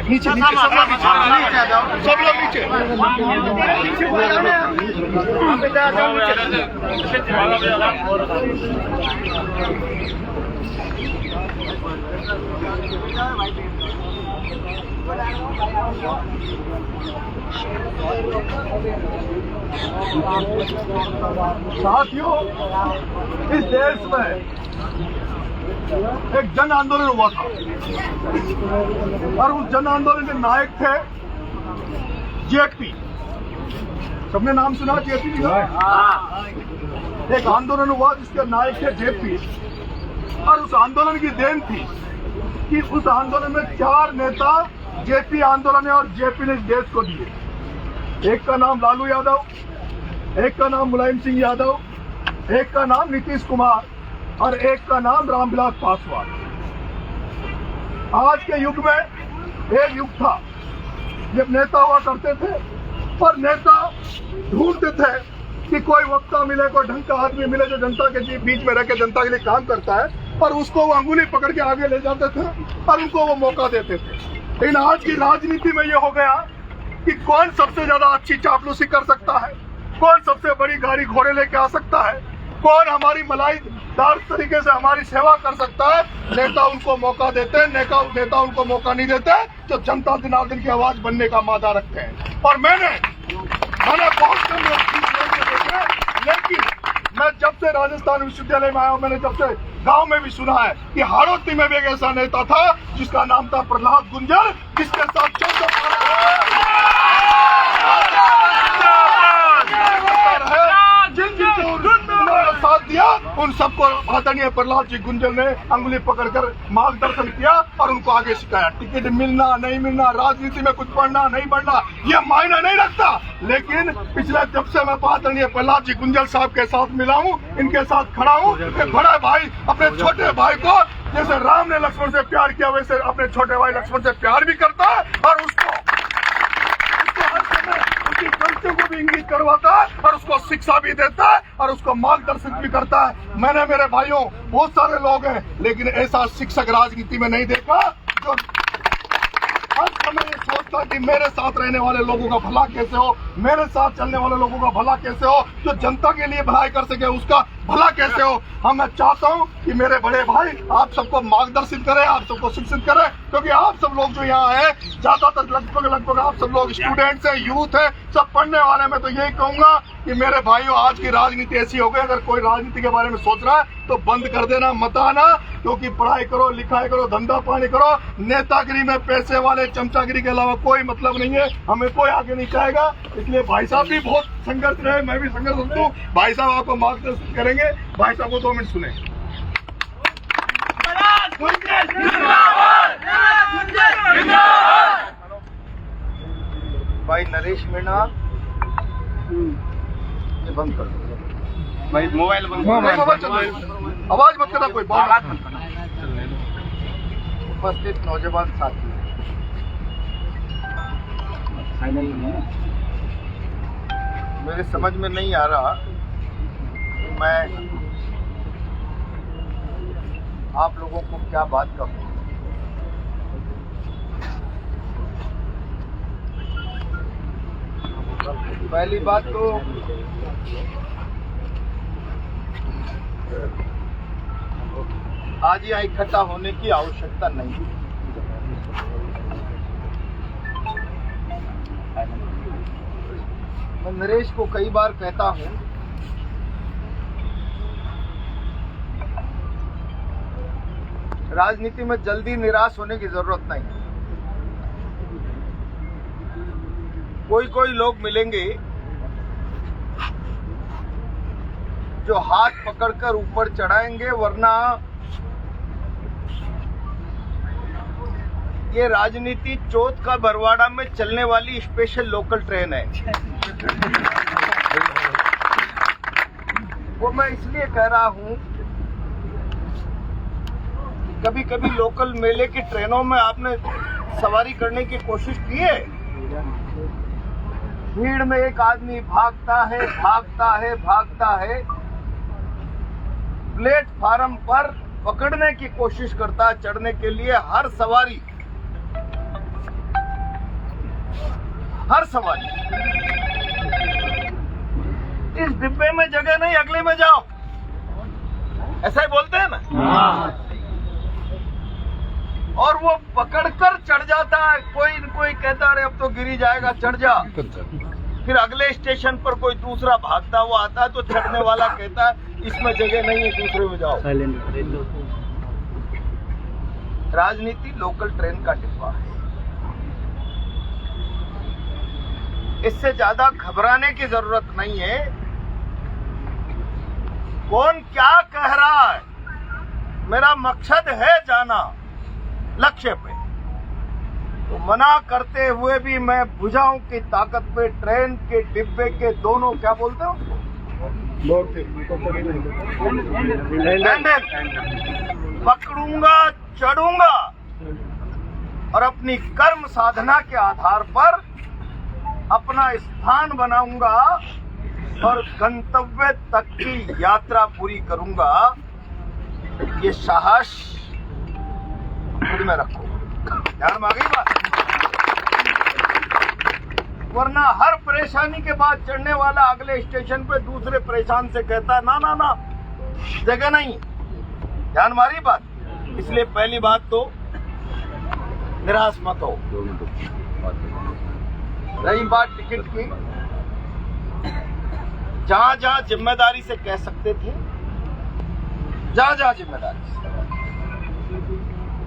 नीचे नीचे सब लोग नीचे साथियों, इस देश में एक जन आंदोलन हुआ था और उस जन आंदोलन के नायक थे जेपी। सबने नाम सुना जेपी जी का? एक आंदोलन हुआ जिसके नायक थे जेपी और उस आंदोलन की देन थी कि उस आंदोलन में 4 नेता जेपी आंदोलन और जेपी ने देश को दिए। एक का नाम लालू यादव, एक का नाम मुलायम सिंह यादव, एक का नाम नीतीश कुमार और एक का नाम रामविलास पासवान। आज के युग में एक युग था जब नेता हुआ करते थे पर नेता ढूंढते थे कि कोई वक्ता मिले, कोई ढंग का आदमी मिले जो जनता के बीच में रह के जनता के लिए काम करता है और उसको वो अंगुली पकड़ के आगे ले जाते थे और उनको वो मौका देते थे। लेकिन आज की राजनीति में ये हो गया कि कौन सबसे ज्यादा अच्छी चापलूसी कर सकता है, कौन सबसे बड़ी गाड़ी घोड़े लेके आ सकता है, कौन हमारी मलाईदार तरीके से हमारी सेवा कर सकता है। नेता उनको मौका देते हैं, नेता उनको मौका नहीं देते जो जनता जनार्दन की आवाज बनने का मादा रखते हैं। और मैंने बहुत कम लोग देखे, लेकिन मैं जब से राजस्थान विश्वविद्यालय में आया हूं, मैंने जब से गांव में भी सुना है कि हाड़ौती में भी एक ऐसा नेता था जिसका नाम था प्रहलाद गुंजर, जिसके साथ साथ दिया उन सबको आदरणीय प्रहलाद जी गुंजर ने अंगुली पकड़कर मार्गदर्शन किया और उनको आगे सिखाया। टिकट मिलना नहीं मिलना, राजनीति में कुछ बढ़ना नहीं बढ़ना, ये मायने नहीं रखता। लेकिन पिछले जब से मैं आदरणीय प्रहलाद जी गुंजर साहब के साथ मिला हूँ, इनके साथ खड़ा हूँ, बड़ा भाई अपने छोटे भाई को जैसे राम ने लक्ष्मण से प्यार किया वैसे अपने छोटे भाई लक्ष्मण से प्यार भी करता है और उसको हर समय उसकी गलतियों को भी इंगित करवाता है और उसको शिक्षा भी देता है और उसको मार्गदर्शन भी करता है। मैंने मेरे भाइयों बहुत सारे लोग हैं लेकिन ऐसा शिक्षक राजनीति में नहीं देखा जो हर समय ये सोचता कि मेरे साथ रहने वाले लोगों का भला कैसे हो, मेरे साथ चलने वाले लोगों का भला कैसे हो, जो जनता के लिए भलाई कर सके उसका भला कैसे हो। हम मैं चाहता हूँ कि मेरे बड़े भाई आप सबको मार्गदर्शित करें, आप सबको शिक्षित करें, क्योंकि आप सब लोग जो यहाँ है ज्यादातर लगभग आप सब लोग स्टूडेंट्स हैं, यूथ है, सब पढ़ने वाले। मैं तो यही कहूंगा कि मेरे भाइयों आज की राजनीति ऐसी हो गई, अगर कोई राजनीति के बारे में सोच रहा है तो बंद कर देना, मत आना, क्योंकि पढ़ाई करो, लिखाई करो, धंधा पानी करो। नेतागिरी में पैसे वाले चमचागिरी के अलावा कोई मतलब नहीं है, हमें कोई आगे नहीं चाहेगा। इसलिए भाई साहब भी बहुत संघर्ष रहे, मैं भी संघर्ष हूँ। भाई साहब आपको मार्गदर्शन करेंगे। भाई साहब को 2 मिनट सुने। भाई नरेश मीणा ये बंद कर दो भाई, मोबाइल बंद करो, आवाज मत करना, कोई बात मत करना। उपस्थित नौजवान साथी, मेरे समझ में नहीं आ रहा कि मैं आप लोगों को क्या बात कहूं। पहली बात तो आज यहाँ इकट्ठा होने की आवश्यकता नहीं है। मैं नरेश को कई बार कहता हूं, राजनीति में जल्दी निराश होने की जरूरत नहीं। कोई लोग मिलेंगे जो हाथ पकड़कर ऊपर चढ़ाएंगे, वरना ये राजनीति चौथ का बरवाड़ा में चलने वाली स्पेशल लोकल ट्रेन है। वो मैं इसलिए कह रहा हूं, कभी कभी लोकल मेले की ट्रेनों में आपने सवारी करने की कोशिश की है? भीड़ में एक आदमी भागता है, प्लेटफार्म पर पकड़ने की कोशिश करता है चढ़ने के लिए। हर सवारी इस डिब्बे में जगह नहीं, अगले में जाओ, ऐसा ही बोलते हैं ना। और वो पकड़कर चढ़ जाता है। कोई कहता है अब तो गिरी जाएगा, चढ़ जा। फिर अगले स्टेशन पर कोई दूसरा भागता हुआ आता है तो चढ़ने वाला कहता है इसमें जगह नहीं है, दूसरे में जाओ। राजनीति लोकल ट्रेन का डिब्बा है, इससे ज्यादा घबराने की जरूरत नहीं है। कौन क्या कह रहा है, मेरा मकसद है जाना लक्ष्य पे। तो मना करते हुए भी मैं भुजाओं की ताकत पे ट्रेन के डिब्बे के दोनों, क्या बोलते हो, पकड़ूंगा, चढ़ूंगा और अपनी कर्म साधना के आधार पर अपना स्थान बनाऊंगा और गंतव्य तक की यात्रा पूरी करूंगा। ये साहस खुद में रखो, ध्यान में आ गई बात। वरना हर परेशानी के बाद चढ़ने वाला अगले स्टेशन पे दूसरे परेशान से कहता है ना जगह नहीं, ध्यान मारी बात। इसलिए पहली बात तो निराश मत हो। रही बात टिकट की, जहां जिम्मेदारी से कह सकते थे, जहां जिम्मेदारी से,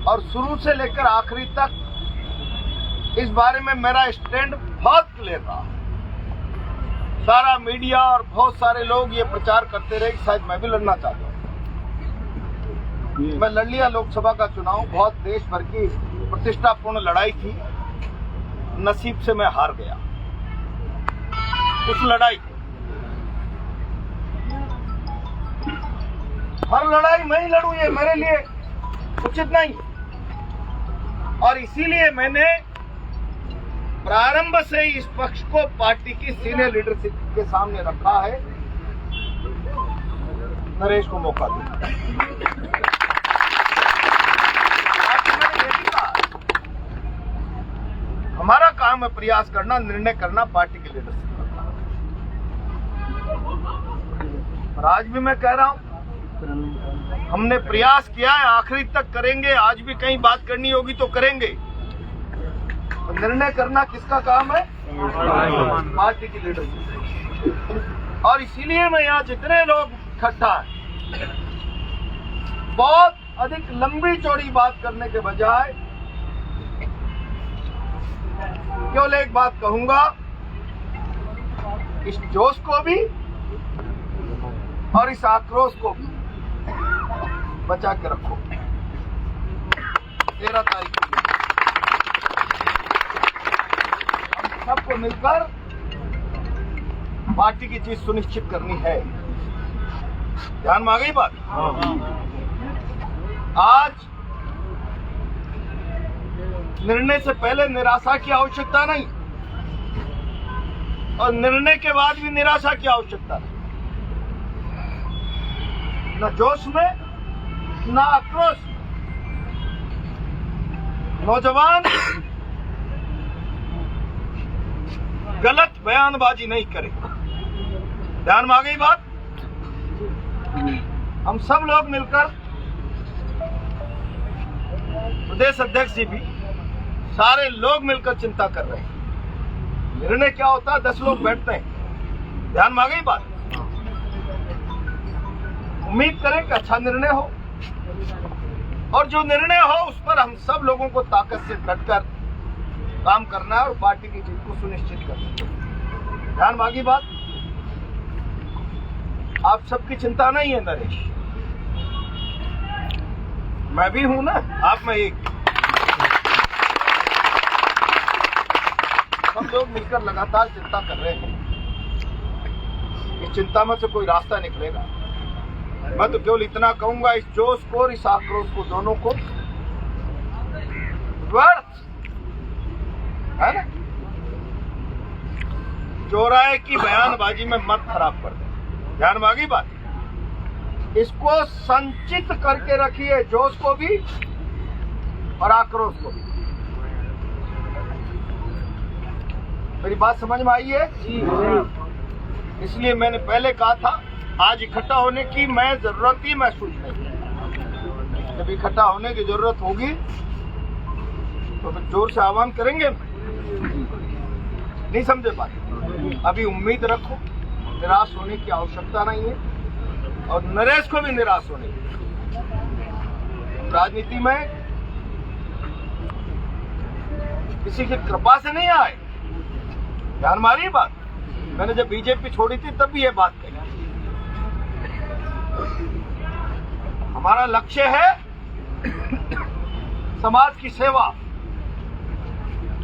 और शुरू से लेकर आखिरी तक इस बारे में मेरा स्टैंड बहुत क्लियर रहा। सारा मीडिया और बहुत सारे लोग ये प्रचार करते रहे कि शायद मैं भी लड़ना चाहता हूं। मैं लड़ लिया लोकसभा का चुनाव, बहुत देश भर की प्रतिष्ठापूर्ण लड़ाई थी। नसीब से मैं हार गया उस लड़ाई। हर लड़ाई मैं ही लड़ूं, ये मेरे लिए उचित नहीं। और इसीलिए मैंने प्रारंभ से इस पक्ष को पार्टी की सीनियर लीडरशिप के सामने रखा है। नरेश को मौका दिया। हमारा काम है प्रयास करना, निर्णय करना, पार्टी की लीडरशिप करना। और आज भी मैं कह रहा हूं, हमने प्रयास किया है, आखिरी तक करेंगे। आज भी कहीं बात करनी होगी तो करेंगे। तो निर्णय करना किसका काम है? पार्टी की लीडरशिप। और इसीलिए मैं यहाँ जितने लोग इकट्ठा हैं, बहुत अधिक लंबी चौड़ी बात करने के बजाय केवल एक बात कहूंगा, इस जोश को भी और इस आक्रोश को भी बचा के रखो। 13 तारीख को हम सबको मिलकर पार्टी की चीज सुनिश्चित करनी है। ध्यान में आ गई बात? आज निर्णय से पहले निराशा की आवश्यकता नहीं, और निर्णय के बाद भी निराशा की आवश्यकता नहीं। न जोश में न आक्रोश। नौजवान गलत बयानबाजी नहीं करे। ध्यान में आ गई बात? हम सब लोग मिलकर, प्रदेश अध्यक्ष जी भी, सारे लोग मिलकर चिंता कर रहे हैं। निर्णय क्या होता है? 10 लोग बैठते हैं। ध्यान में आ गई बात? उम्मीद करें कि अच्छा निर्णय हो, और जो निर्णय हो उस पर हम सब लोगों को ताकत से डटकर काम करना है और पार्टी की जीत को सुनिश्चित करना है। ध्यान में आ गई बात? आप सबकी चिंता नहीं है नरेश, मैं भी हूं ना, आप में एक। हम लोग मिलकर लगातार चिंता कर रहे हैं। इस चिंता में से कोई रास्ता निकलेगा। मैं तो केवल इतना कहूंगा, इस जोश को और इस आक्रोश को, दोनों को व्यर्थ है ना, चौराहे की बयानबाजी में मत खराब कर दे। ध्यान में आ गई बात? इसको संचित करके रखिए, जोश को भी और आक्रोश को भी। मेरी बात समझ में आई है? इसलिए मैंने पहले कहा था, आज इकट्ठा होने की मैं जरूरत ही महसूस नहीं। जब इकट्ठा होने की जरूरत होगी तो फिर जोर से आह्वान करेंगे। नहीं समझे बात? अभी उम्मीद रखो, निराश होने की आवश्यकता नहीं है, और नरेश को भी निराश होने की। राजनीति में किसी की कृपा से नहीं आए। ध्यान मारी बात? मैंने जब बीजेपी छोड़ी थी तब भी ये बात कही। हमारा लक्ष्य है समाज की सेवा,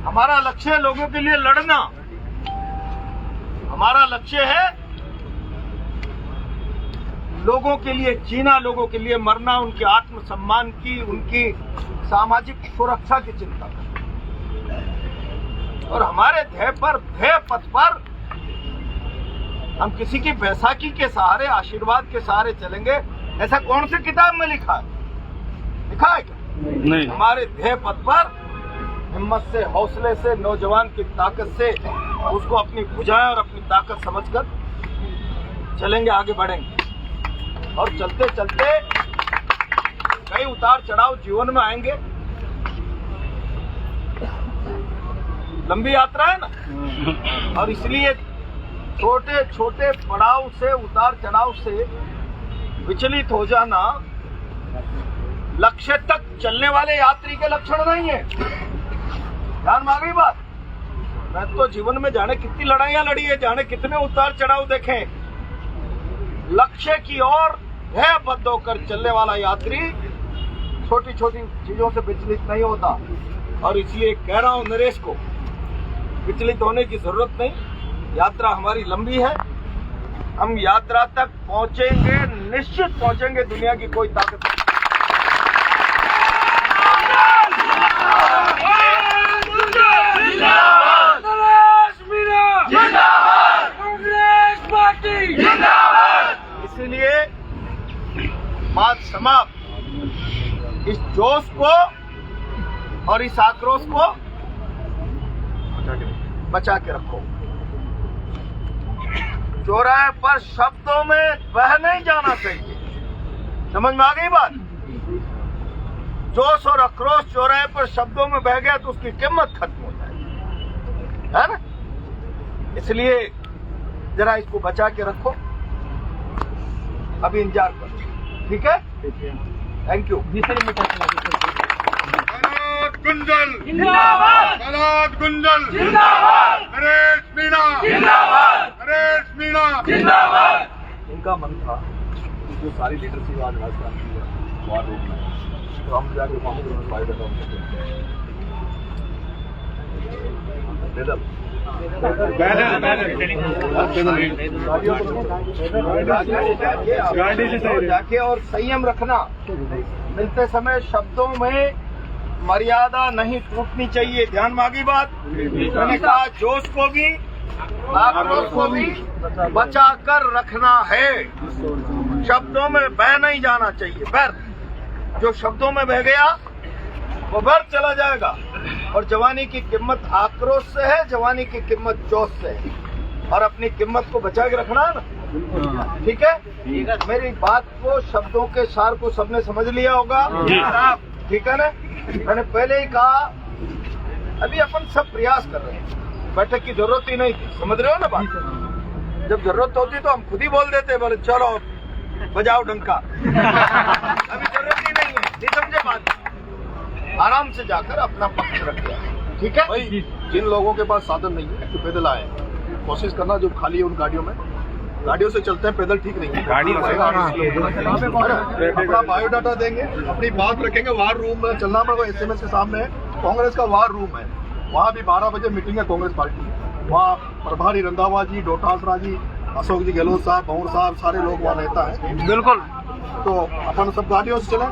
हमारा लक्ष्य है लोगों के लिए लड़ना, हमारा लक्ष्य है लोगों के लिए जीना, लोगों के लिए मरना, उनके आत्मसम्मान की, उनकी सामाजिक सुरक्षा की चिंता करना। और हमारे ध्येय पथ पर हम किसी की बैसाखी के सहारे, आशीर्वाद के सहारे चलेंगे, ऐसा कौन सी किताब में लिखा है? लिखा है क्या? नहीं। हमारे ध्येय पथ पर हिम्मत से, हौसले से, नौजवान की ताकत से उसको अपनी भुजाएं और अपनी ताकत समझकर चलेंगे, आगे बढ़ेंगे। और चलते चलते कई उतार चढ़ाव जीवन में आएंगे। लंबी यात्रा है ना, और इसलिए छोटे छोटे पड़ाव से, उतार चढ़ाव से विचलित हो जाना लक्ष्य तक चलने वाले यात्री के लक्षण नहीं है। ध्यान में आ गई बात? मैं तो जीवन में जाने कितनी लड़ाइयां लड़ी है, जाने कितने उतार चढ़ाव देखे। लक्ष्य की ओर ध्येयबद्ध होकर चलने वाला यात्री छोटी छोटी चीजों से विचलित नहीं होता। और इसलिए कह रहा हूं नरेश को, विचलित होने की जरूरत नहीं। यात्रा हमारी लंबी है, हम यात्रा तक पहुंचेंगे, निश्चित पहुंचेंगे। दुनिया की कोई ताकत नहीं। इसलिए बात समाप्त। इस जोश को और इस आक्रोश को बचा के रखो। चौराहे पर शब्दों में बह नहीं जाना चाहिए। समझ में आ गई बात? जोश और आक्रोश चौराहे पर शब्दों में बह गया तो उसकी कीमत खत्म हो जाएगी, है ना? इसलिए जरा इसको बचा के रखो, अभी इंतजार करो, ठीक है? Thank you. गुंजल जिंदाबाद, प्रहलाद गुंजल जिंदाबाद, नरेश मीणा जिंदाबाद, नरेश मीणा। जिंदाबाद। उनका मन था कि जो सारी लीडरशिप आज राजस्थान की है वार रूम में, तो हम जाके कांग्रेस में फायदा कर जाके और संयम रखना। मिलते समय शब्दों में मर्यादा नहीं टूटनी चाहिए। ध्यान में आ गई बात? मैंने कहा जोश को भी आक्रोश को भी बचा कर रखना है। शब्दों में बह नहीं जाना चाहिए। व्यर्थ जो शब्दों में बह गया वो व्यर्थ चला जाएगा। और जवानी की कीमत आक्रोश से है, जवानी की कीमत जोश से है, और अपनी कीमत को बचा के रखना है ना। ठीक है? मेरी बात को, शब्दों के सार को सबने समझ लिया होगा? ठीक है ना? मैंने पहले ही कहा, अभी अपन सब प्रयास कर रहे हैं, बैठक की जरूरत ही नहीं थी। समझ रहे हो ना बात? जब जरूरत होती तो हम खुद ही बोल देते, बोले चलो बजाओ डंका। अभी जरूरत ही नहीं है। नहीं समझे बात? आराम से जाकर अपना पक्ष रख दिया। ठीक है? भाई जिन लोगों के पास साधन नहीं है जो पैदल आए, कोशिश करना जो खाली है उन गाड़ियों में, गाड़ियों से चलते हैं, पैदल ठीक नहीं है। अपना बायोडाटा देंगे, अपनी बात रखेंगे। वार रूम में चलना पड़ेगा। SMS के सामने कांग्रेस का वार रूम है, वहाँ भी 12 बजे मीटिंग है कांग्रेस पार्टी की। वहाँ प्रभारी रंधावा जी, डोटासरा जी, अशोक जी गहलोत साहब, भंवर साहब, सारे लोग वहाँ रहता है। बिल्कुल। तो अपन सब गाड़ियों से चले।